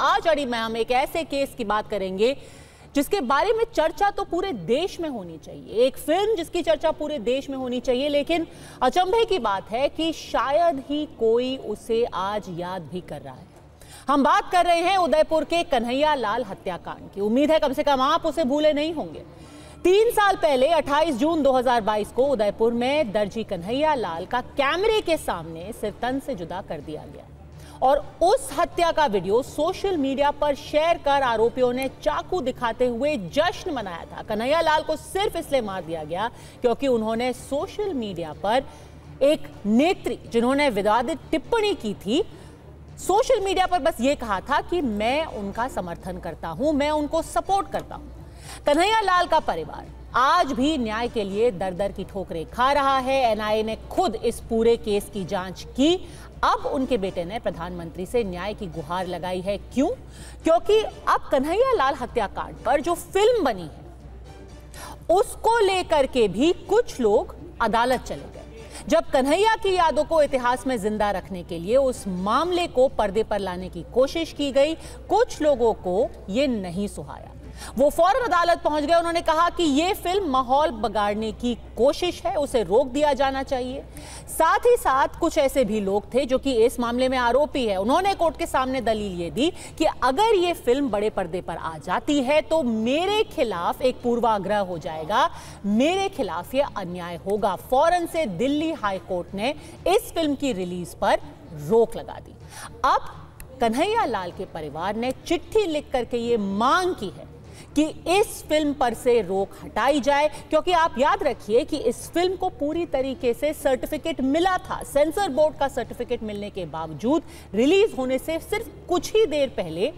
आज अड़ी में हम एक ऐसे केस की बात करेंगे जिसके बारे में चर्चा तो पूरे देश में होनी चाहिए, एक फिल्म जिसकी चर्चा पूरे देश में होनी चाहिए, लेकिन अचंभे की बात है कि शायद ही कोई उसे आज याद भी कर रहा है। हम बात कर रहे हैं उदयपुर के कन्हैया लाल हत्याकांड की। उम्मीद है कम से कम आप उसे भूले नहीं होंगे। 3 साल पहले 28 जून 2022 को उदयपुर में दर्जी कन्हैया लाल का कैमरे के सामने सिर तन से जुदा कर दिया गया और उस हत्या का वीडियो सोशल मीडिया पर शेयर कर आरोपियों ने चाकू दिखाते हुए जश्न मनाया था। कन्हैया लाल को सिर्फ इसलिए मार दिया गया क्योंकि उन्होंने सोशल मीडिया पर एक नेत्री जिन्होंने विवादित टिप्पणी की थी, सोशल मीडिया पर बस ये कहा था कि मैं उनका समर्थन करता हूं, मैं उनको सपोर्ट करता हूं। कन्हैया लाल का परिवार आज भी न्याय के लिए दर दर की ठोकरें खा रहा है। एनआईए ने खुद इस पूरे केस की जांच की। अब उनके बेटे ने प्रधानमंत्री से न्याय की गुहार लगाई है। क्यों? क्योंकि अब कन्हैया लाल हत्याकांड पर जो फिल्म बनी है उसको लेकर के भी कुछ लोग अदालत चले गए। जब कन्हैया की यादों को इतिहास में जिंदा रखने के लिए उस मामले को पर्दे पर लाने की कोशिश की गई, कुछ लोगों को यह नहीं सुहाया। वो फौरन अदालत पहुंच गए। उन्होंने कहा कि यह फिल्म माहौल बिगाड़ने की कोशिश है, उसे रोक दिया जाना चाहिए। साथ ही साथ कुछ ऐसे भी लोग थे जो कि इस मामले में आरोपी है। उन्होंने कोर्ट के सामने दलील ये दी कि अगर ये फिल्म बड़े पर्दे पर आ जाती है तो मेरे खिलाफ एक पूर्वाग्रह हो जाएगा, मेरे खिलाफ ये अन्याय होगा। फौरन से दिल्ली हाई कोर्ट ने इस फिल्म की रिलीज पर रोक लगा दी। अब कन्हैया लाल के परिवार ने चिट्ठी लिख करके ये मांग की है कि इस फिल्म पर से रोक हटाई जाए, क्योंकि आप याद रखिए कि इस फिल्म को पूरी तरीके से सर्टिफिकेट मिला था। सेंसर बोर्ड का सर्टिफिकेट मिलने के बावजूद रिलीज होने से सिर्फ कुछ ही देर पहले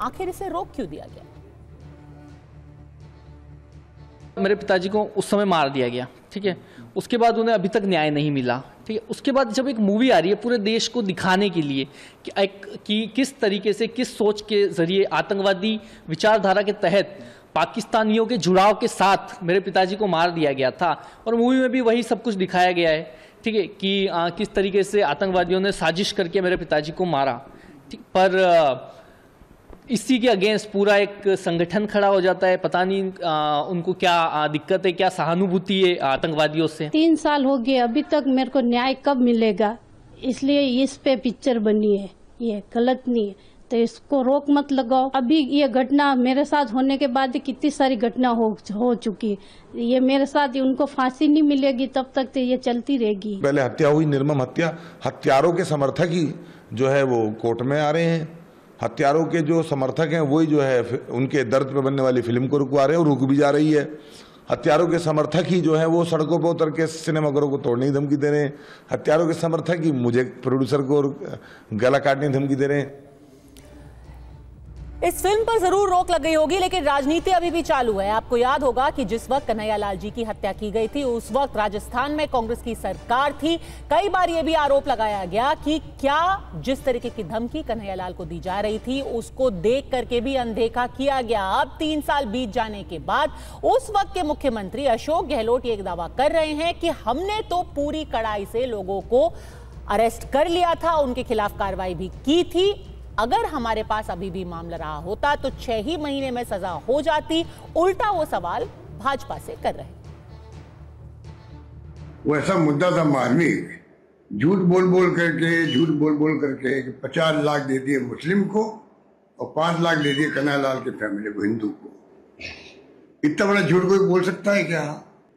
आखिर इसे रोक क्यों दिया गया? मेरे पिताजी को उस समय मार दिया गया, ठीक है। उसके बाद उन्हें अभी तक न्याय नहीं मिला, ठीक है। उसके बाद जब एक मूवी आ रही है पूरे देश को दिखाने के लिए कि किस तरीके से, किस सोच के जरिए आतंकवादी विचारधारा के तहत पाकिस्तानियों के जुड़ाव के साथ मेरे पिताजी को मार दिया गया था, और मूवी में भी वही सब कुछ दिखाया गया है, ठीक है, कि किस तरीके से आतंकवादियों ने साजिश करके मेरे पिताजी को मारा, ठीक। पर इसी के अगेंस्ट पूरा एक संगठन खड़ा हो जाता है। पता नहीं उनको क्या दिक्कत है, क्या सहानुभूति है आतंकवादियों से। 3 साल हो गए, अभी तक मेरे को न्याय कब मिलेगा? इसलिए इस पे पिक्चर बनी है, ये गलत नहीं है, तो इसको रोक मत लगाओ। अभी ये घटना मेरे साथ होने के बाद कितनी सारी घटना हो चुकी, ये मेरे साथ उनको फांसी नहीं मिलेगी तब तक तो ये चलती रहेगी। पहले हत्या हुई, निर्मम हत्या, हत्यारों के समर्थक ही जो है वो कोर्ट में आ रहे हैं। हत्यारों के जो समर्थक हैं वही जो है उनके दर्द पे बनने वाली फिल्म को रुकवा रहे हैं और रुक भी जा रही है। हत्यारों के समर्थक ही जो है वो सड़कों पर उतर के सिनेमाघरों को तोड़ने की धमकी दे रहे हैं। हत्यारों के समर्थक ही मुझे प्रोड्यूसर को गला काटने की धमकी दे रहे हैं। इस फिल्म पर जरूर रोक लग गई होगी, लेकिन राजनीति अभी भी चालू है। आपको याद होगा कि जिस वक्त कन्हैया लाल जी की हत्या की गई थी उस वक्त राजस्थान में कांग्रेस की सरकार थी। कई बार यह भी आरोप लगाया गया कि क्या जिस तरीके की धमकी कन्हैया लाल को दी जा रही थी उसको देख करके भी अनदेखा किया गया। अब 3 साल बीत जाने के बाद उस वक्त के मुख्यमंत्री अशोक गहलोत ये दावा कर रहे हैं कि हमने तो पूरी कड़ाई से लोगों को अरेस्ट कर लिया था, उनके खिलाफ कार्रवाई भी की थी। अगर हमारे पास अभी भी मामला रहा होता तो 6 ही महीने में सजा हो जाती। उल्टा वो सवाल भाजपा से कर रहे। वो ऐसा मुद्दा था मार्मिक, झूठ बोल बोल करके 50 लाख दे दिए मुस्लिम को और 5 लाख दे दिए कन्हैया लाल के फैमिली को, हिंदू को। इतना बड़ा झूठ कोई बोल सकता है क्या?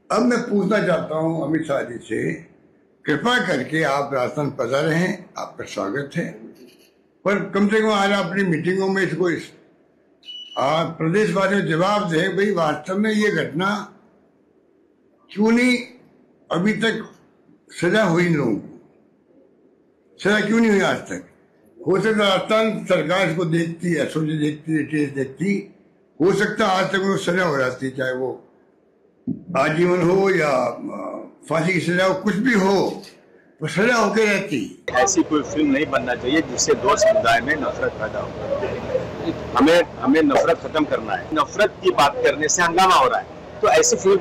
अब मैं पूछना चाहता हूं अमित शाह जी से, कृपा करके आप राजस्थान पधारे हैं, आपका स्वागत है, पर कम से कम आज अपनी मीटिंगों में इसको प्रदेशवासियों जवाब दें, भाई वास्तव में ये घटना क्यों नहीं अभी तक सजा हुई इन लोगों को? सजा क्यों नहीं हुई आज तक? हो सकता राजस्थान सरकार इसको देखती, एसओजी देखती, हो सकता आज तक उनको सजा हो जाती, चाहे वो आजीवन हो या फांसी की सजा हो, कुछ भी हो, वो सजा होकर रहती। ऐसी कोई फिल्म नहीं बनना चाहिए जिससे दो समुदाय में नफरत पैदा हो। हमें नफरत खत्म करना है। नफरत की बात करने से हंगामा हो रहा है, तो ऐसी फिल्म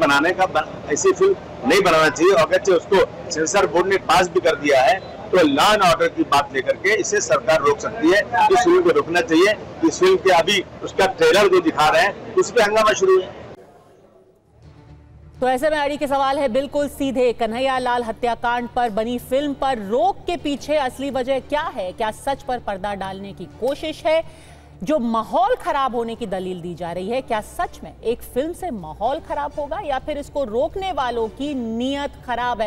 ऐसी फिल्म नहीं बनाना चाहिए। अगर उसको सेंसर बोर्ड ने पास भी कर दिया है तो लॉ एंड ऑर्डर की बात लेकर के इसे सरकार रोक सकती है। इस फिल्म को रोकना चाहिए। इस फिल्म के अभी उसका ट्रेलर जो दिखा रहे हैं उस पर हंगामा शुरू है। तो ऐसे में अड़ी के सवाल है बिल्कुल सीधे, कन्हैया लाल हत्याकांड पर बनी फिल्म पर रोक के पीछे असली वजह क्या है? क्या सच पर पर्दा डालने की कोशिश है? जो माहौल खराब होने की दलील दी जा रही है, क्या सच में एक फिल्म से माहौल खराब होगा या फिर इसको रोकने वालों की नीयत खराब है?